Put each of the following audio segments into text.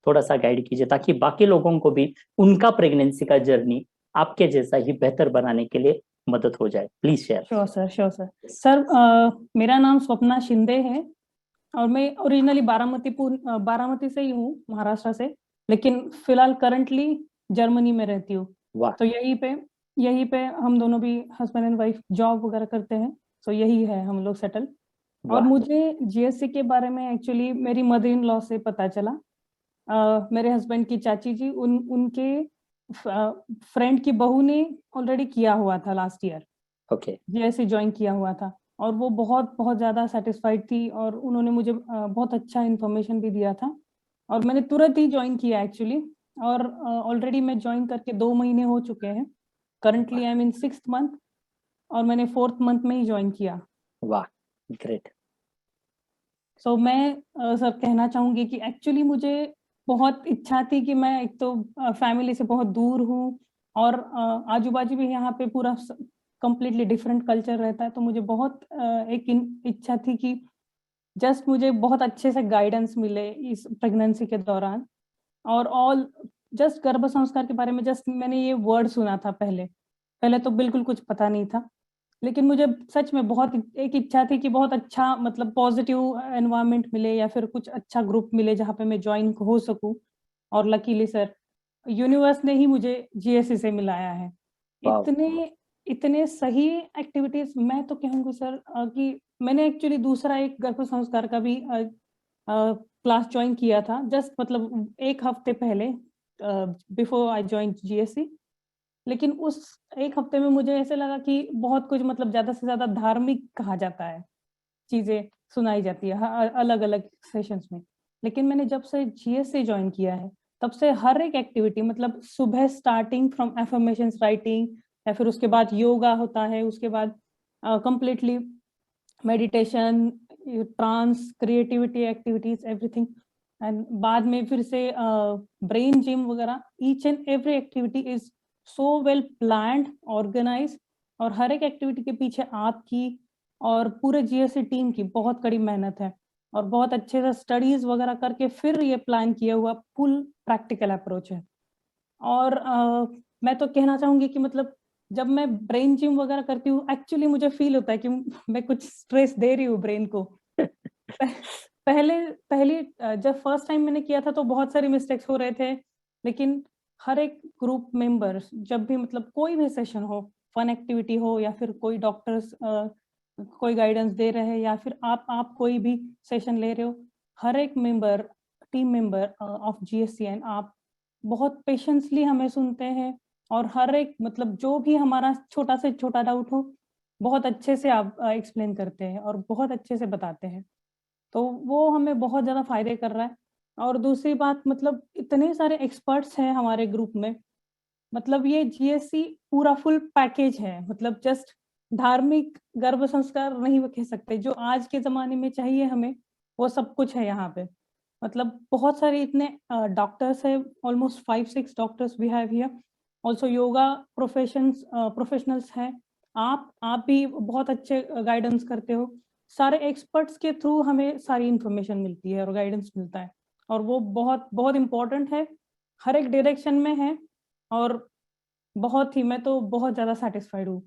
थोड़ा सा गाइड कीजिए, ताकि बाकी लोगों को भी उनका प्रेगनेंसी का जर्नी आपके जैसा ही बेहतर बनाने के लिए मदद हो जाए। Please share. Sure sir, sure sir. Sir मेरा नाम स्वप्ना शिंदे है और मैं ओरिजिनली बारामती से ही हूँ, महाराष्ट्र से, लेकिन फिलहाल करंटली जर्मनी में रहती हूँ। वाह। तो यहीं पे हम दोनों भी हस्बैंड एंड वाइफ जॉब वगैरह करते हैं, तो यही है हम लोग सेटल। और वाह। मुझे जीएससी के बारे में एक्चुअली मेरी मदर इन लॉ से पता चला। मेरे हस्बैंड की चाची जी, उनके फ्रेंड की बहू ने ऑलरेडी किया हुआ था last year, okay. GSC join किया हुआ था, और वो बहुत बहुत ज़्यादा सेटिस्फाइड थी और उन्होंने मुझे बहुत अच्छा इन्फॉर्मेशन भी दिया था, और मैंने तुरंत ही ज्वाइन किया एक्चुअली। और ऑलरेडी मैं ज्वाइन करके 2 महीने हो चुके हैं। Currently I am in 6th month और मैंने 4th मंथ में ही ज्वाइन किया। वाह, ग्रेट। सो मैं सर कहना चाहूँगी कि एक्चुअली मुझे बहुत इच्छा थी कि मैं एक तो फैमिली से बहुत दूर हूँ, और आजू बाजू भी यहाँ पे पूरा कंप्लीटली डिफरेंट कल्चर रहता है, तो मुझे बहुत इच्छा थी कि जस्ट मुझे बहुत अच्छे से गाइडेंस मिले इस प्रेगनेंसी के दौरान। और ऑल जस्ट गर्भ संस्कार के बारे में जस्ट मैंने ये वर्ड सुना था पहले, पहले तो बिल्कुल कुछ पता नहीं था, लेकिन मुझे सच में बहुत एक इच्छा थी कि बहुत अच्छा मतलब पॉजिटिव एनवायरनमेंट मिले या फिर कुछ अच्छा ग्रुप मिले जहाँ पे मैं ज्वाइन हो सकूं। और लकीली सर, यूनिवर्स ने ही मुझे जीएससी से मिलाया है। वाह। इतने इतने सही एक्टिविटीज, मैं तो कहूँगी सर कि मैंने एक्चुअली दूसरा एक गर्भ संस्कार का भी क्लास ज्वाइन किया था, जस्ट मतलब एक हफ्ते पहले, बिफोर आई ज्वाइन जीएससी। लेकिन उस एक हफ्ते में मुझे ऐसे लगा कि बहुत कुछ मतलब ज्यादा से ज्यादा धार्मिक कहा जाता है, चीजें सुनाई जाती है अलग अलग सेशंस में। लेकिन मैंने जब से जीएससी ज्वाइन किया है, तब से हर एक एक्टिविटी मतलब सुबह स्टार्टिंग फ्रॉम एफर्मेशंस राइटिंग, या फिर उसके बाद योगा होता है, उसके बाद completely meditation, trance, creativity activities, everything, and बाद में फिर से ब्रेन जिम वगैरह, each and every activity is so well planned, organize. और हर एक एक्टिविटी के पीछे आपकी और पूरे जीएससी टीम की बहुत कड़ी मेहनत है, और बहुत अच्छे से स्टडीज वगैरह करके फिर ये प्लान किया हुआ फुल प्रैक्टिकल अप्रोच है। और मैं तो कहना चाहूंगी कि मतलब जब मैं ब्रेन जिम वगैरह करती हूँ, एक्चुअली मुझे फील होता है कि मैं कुछ स्ट्रेस दे रही हूँ ब्रेन को। पहले पहले जब फर्स्ट टाइम मैंने किया था तो बहुत सारे मिस्टेक्स हो रहे थे, लेकिन हर एक ग्रुप मेंबर्स जब भी मतलब कोई भी सेशन हो, फन एक्टिविटी हो या फिर कोई डॉक्टर्स कोई गाइडेंस दे रहे हैं, या फिर आप कोई भी सेशन ले रहे हो, हर एक मेंबर, टीम मेंबर ऑफ जीएससीएन, आप बहुत पेशेंसली हमें सुनते हैं, और हर एक मतलब जो भी हमारा छोटा से छोटा डाउट हो, बहुत अच्छे से आप एक्सप्लेन करते हैं और बहुत अच्छे से बताते हैं। तो वो हमें बहुत ज़्यादा फायदे कर रहा है। और दूसरी बात, मतलब इतने सारे एक्सपर्ट्स हैं हमारे ग्रुप में, मतलब ये जीएससी पूरा फुल पैकेज है, मतलब जस्ट धार्मिक गर्भ संस्कार नहीं वो कह सकते, जो आज के ज़माने में चाहिए हमें वो सब कुछ है यहाँ पे। मतलब बहुत सारे इतने डॉक्टर्स है, almost 5-6 doctors we have here, also yoga professionals हैं। आप भी बहुत अच्छे गाइडेंस करते हो। सारे एक्सपर्ट्स के थ्रू हमें सारी इंफॉर्मेशन मिलती है और गाइडेंस मिलता है, और वो बहुत बहुत इम्पोर्टेंट है, हर एक डायरेक्शन में है। और बहुत ही, मैं तो बहुत ज़्यादा सेटिस्फाइड हूँ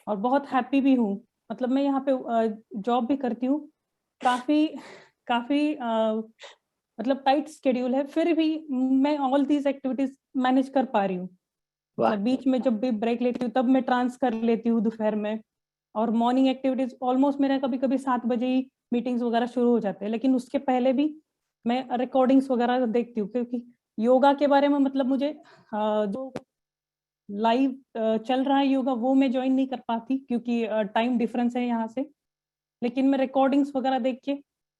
और बहुत हैप्पी भी हूँ। मतलब मैं यहाँ पे जॉब भी करती हूँ, काफ़ी काफ़ी मतलब टाइट स्केड्यूल है, फिर भी मैं ऑल दीज एक्टिविटीज मैनेज कर पा रही हूँ। वाह। मतलब बीच में जब भी ब्रेक लेती हूँ तब मैं ट्रांस कर लेती हूँ दोपहर में, और मॉर्निंग एक्टिविटीज ऑलमोस्ट मेरा कभी कभी 7 बजे ही मीटिंग्स वगैरह शुरू हो जाते हैं, लेकिन उसके पहले भी मैं रिकॉर्डिंग्स वगैरह देखती हूँ, क्योंकि योगा के बारे में मतलब मुझे जो लाइव चल रहा है योगा वो मैं ज्वाइन नहीं कर पाती क्योंकि टाइम डिफरेंस है यहाँ से, लेकिन मैं रिकॉर्डिंग्स वगैरह देख के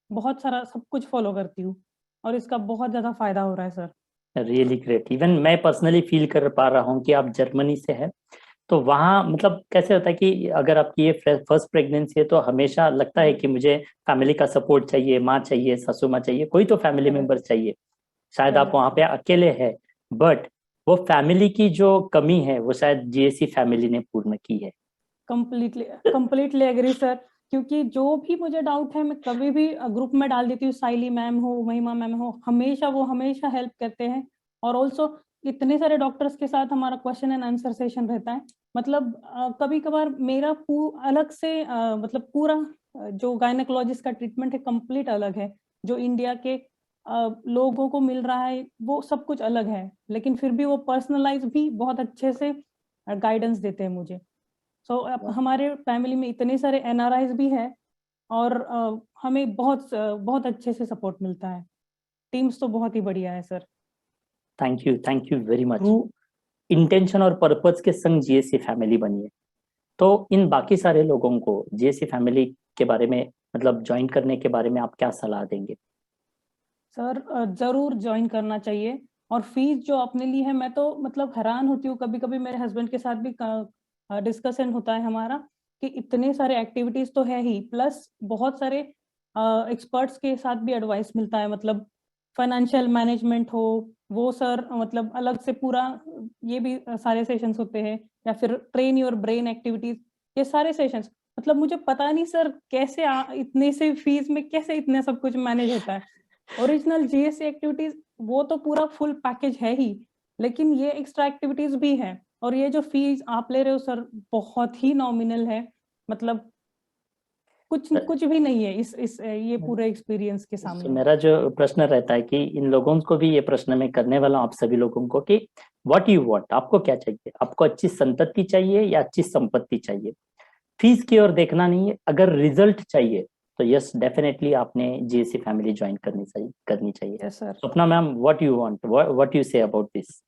बहुत सारा सब कुछ फॉलो करती हूँ, और इसका बहुत ज्यादा फायदा हो रहा है सर। Really great. इवन मैं पर्सनली फील कर पा रहा हूँ कि आप जर्मनी से हैं, तो वहाँ मतलब कैसे होता है कि अगर आपकी ये फर्स्ट प्रेगनेंसी है तो हमेशा लगता है कि मुझे फैमिली का सपोर्ट चाहिए, माँ चाहिए, सासू माँ चाहिए, कोई तो फैमिली करेक्ट, मेंबर चाहिए। शायद आप करेक्ट। वहाँ पे अकेले हैं, बट वो फैमिली की जो कमी है वो शायद जीएससी फैमिली ने पूर्ण की है। Completely completely agree sir. क्योंकि जो भी मुझे डाउट है मैं कभी भी ग्रुप में डाल देती हूँ, साइली मैम हो, महिमा मैम हो, वो हमेशा हेल्प करते हैं। और ऑल्सो इतने सारे डॉक्टर्स के साथ हमारा क्वेश्चन एंड आंसर सेशन रहता है। मतलब कभी कभार मेरा अलग से मतलब पूरा जो गायनेकोलॉजिस्ट का ट्रीटमेंट है कंप्लीट अलग है, जो इंडिया के लोगों को मिल रहा है वो सब कुछ अलग है, लेकिन फिर भी वो पर्सनलाइज भी बहुत अच्छे से गाइडेंस देते हैं मुझे। सो हमारे फैमिली में इतने सारे एनआरआईज भी है और हमें बहुत अच्छे से सपोर्ट मिलता है। टीम्स तो बहुत ही बढ़िया है sir. Thank you very much. Intention और पर्पस के संग जीएससी फैमिली बनी है, तो इन बाकी सारे लोगों को जीएससी फैमिली के बारे में मतलब ज्वाइन करने के बारे में आप क्या सलाह देंगे? सर जरूर ज्वाइन करना चाहिए। और फीस जो आपने ली है, मैं तो मतलब हैरान होती हूँ, कभी कभी मेरे हस्बैंड के साथ भी डिस्कशन होता है हमारा कि इतने सारे एक्टिविटीज तो है ही, प्लस बहुत सारे एक्सपर्ट्स के साथ भी एडवाइस मिलता है। मतलब फाइनेंशियल मैनेजमेंट हो, वो सर मतलब अलग से पूरा ये भी सारे सेशंस होते हैं, या फिर ट्रेन योर ब्रेन एक्टिविटीज, ये सारे सेशंस। मतलब मुझे पता नहीं सर कैसे इतने से फीस में कैसे इतने सब कुछ मैनेज होता है। ओरिजिनल जीएससी एक्टिविटीज वो तो पूरा फुल पैकेज है ही, लेकिन ये एक्स्ट्रा एक्टिविटीज भी है। और ये जो फीस आप ले रहे हो सर बहुत ही नॉमिनल है, मतलब कुछ भी नहीं है इस ये पूरे एक्सपीरियंस के सामने। मेरा जो प्रश्न रहता है कि इन लोगों को भी ये प्रश्न मैं करने वाला हूँ आप सभी लोगों को कि व्हाट यू वांट, आपको क्या चाहिए? आपको अच्छी संतति चाहिए या अच्छी संपत्ति चाहिए? फीस की ओर देखना नहीं है। अगर रिजल्ट चाहिए तो यस डेफिनेटली आपने जीएससी फैमिली ज्वाइन करनी चाहिए। Yes sir. Swapna ma'am, what you want, what you say about this?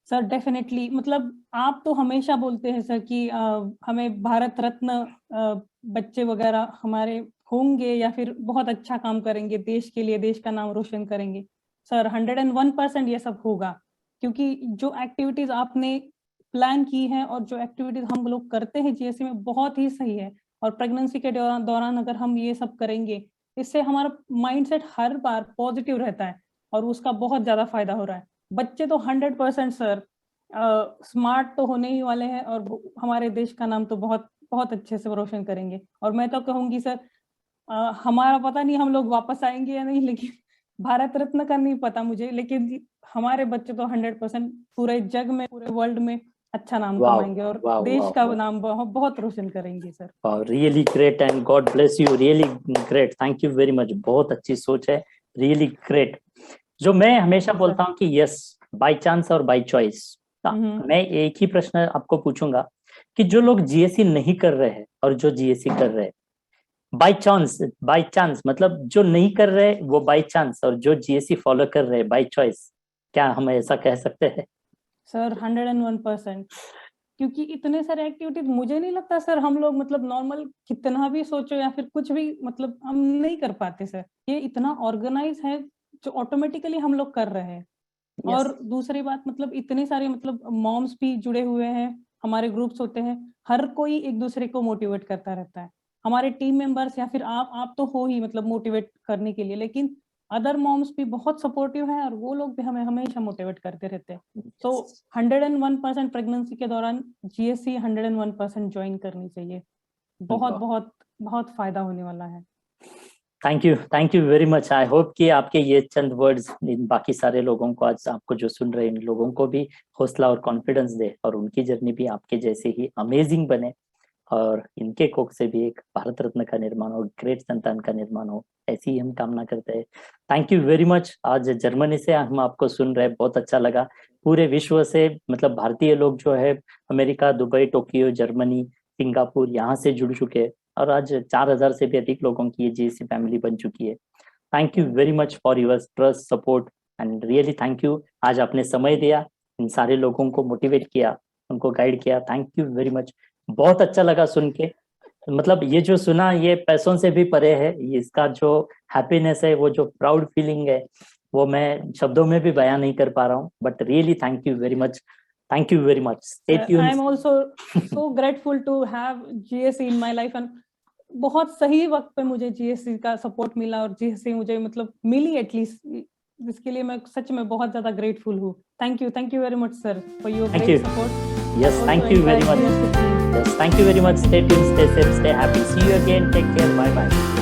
Sir definitely, मतलब आप तो हमेशा बोलते हैं सर कि हमें भारत रत्न बच्चे वगैरह हमारे होंगे या फिर बहुत अच्छा काम करेंगे देश के लिए, देश का नाम रोशन करेंगे। सर 101% ये सब होगा, क्योंकि जो एक्टिविटीज आपने प्लान की है और जो एक्टिविटीज हम लोग करते हैं जीएससी में बहुत ही सही है। और प्रेगनेंसी के दौरान अगर हम ये सब करेंगे, इससे हमारा माइंडसेट हर बार पॉजिटिव रहता है और उसका बहुत ज्यादा फायदा हो रहा है। बच्चे तो 100% सर स्मार्ट तो होने ही वाले हैं और हमारे देश का नाम तो बहुत बहुत अच्छे से रोशन करेंगे। और मैं तो कहूंगी सर हमारा पता नहीं हम लोग वापस आएंगे या नहीं, लेकिन भारत रत्न का नहीं पता मुझे, लेकिन हमारे बच्चे तो 100% पूरे जग में, पूरे वर्ल्ड में अच्छा नाम कमाएंगे और देश का नाम बहुत रोशन करेंगे sir. Really great and God bless you, really great, thank you very much. बहुत अच्छी सोच है, रियली ग्रेट। जो मैं हमेशा बोलता हूँ कि यस बाय चांस और बाय चॉइस, मैं एक ही प्रश्न आपको पूछूंगा कि जो लोग जीएससी नहीं कर रहे हैं और जो जीएससी कर रहे हैं, बाय चांस मतलब जो नहीं कर रहे वो बाय चांस और जो जीएससी फॉलो कर रहे बाय चॉइस, क्या हम ऐसा कह सकते हैं? सर 101%, क्योंकि इतने सारे एक्टिविटीज मुझे नहीं लगता सर हम लोग मतलब नॉर्मल कितना भी सोचो या फिर कुछ भी मतलब हम नहीं कर पाते सर। ये इतना ऑर्गेनाइज है जो ऑटोमेटिकली हम लोग कर रहे हैं। Yes. और दूसरी बात, मतलब इतने सारे मतलब मॉम्स भी जुड़े हुए हैं, हमारे ग्रुप्स होते हैं, हर कोई एक दूसरे को मोटिवेट करता रहता है। हमारे टीम मेंबर्स या फिर आप तो हो ही मतलब मोटिवेट करने के लिए, लेकिन अदर मॉम्स भी बहुत सपोर्टिव हैं और वो लोग भी हमें हमेशा मोटिवेट करते रहते हैं। तो 101% प्रेगनेंसी के दौरान जीएससी 101% ज्वाइन करनी चाहिए। बहुत बहुत बहुत फायदा होने वाला है। Thank you very much. I hope कि आपके ये चंद वर्ड्स इन बाकी सारे लोगों को, आज आपको जो सुन रहे हैं इन लोगों को भी हौसला और कॉन्फिडेंस दे और उनकी जर्नी भी आपके जैसे ही अमेजिंग बने और इनके कोख से भी एक भारत रत्न का निर्माण हो, ग्रेट संतान का निर्माण हो, ऐसी ही हम कामना करते हैं। Thank you very much. आज जर्मनी से हम आपको सुन रहे, बहुत अच्छा लगा। पूरे विश्व से मतलब भारतीय लोग जो है America, Dubai, Tokyo, Germany, Singapore यहाँ से जुड़ चुके हैं और आज 4000 से भी अधिक लोगों की ये जीएससी फैमिली बन चुकी है। Thank you very much for your trust, support and really thank you. आज आपने समय दिया, इन सारे लोगों को मोटिवेट किया, उनको गाइड किया। Thank you very much. बहुत अच्छा लगा सुन के, मतलब ये जो सुना ये पैसों से भी परे है। इसका जो हैप्पीनेस है, वो जो प्राउड फीलिंग है, वो मैं शब्दों में भी बयां नहीं कर पा रहा हूँ। But really thank you very much, thank you very much. Stay tuned. I am also so grateful to have GSC in my life and बहुत सही वक्त पे मुझे जीएससी का सपोर्ट मिला और जीएससी मुझे मतलब मिली एटलीस्ट, इसके लिए मैं सच में बहुत ज्यादा ग्रेटफुल हूँ। Thank you very much sir for your great support. Yes, thank you very much. Yes, thank you very much. Stay tuned, stay safe, stay happy. See you again. Take care. Bye bye.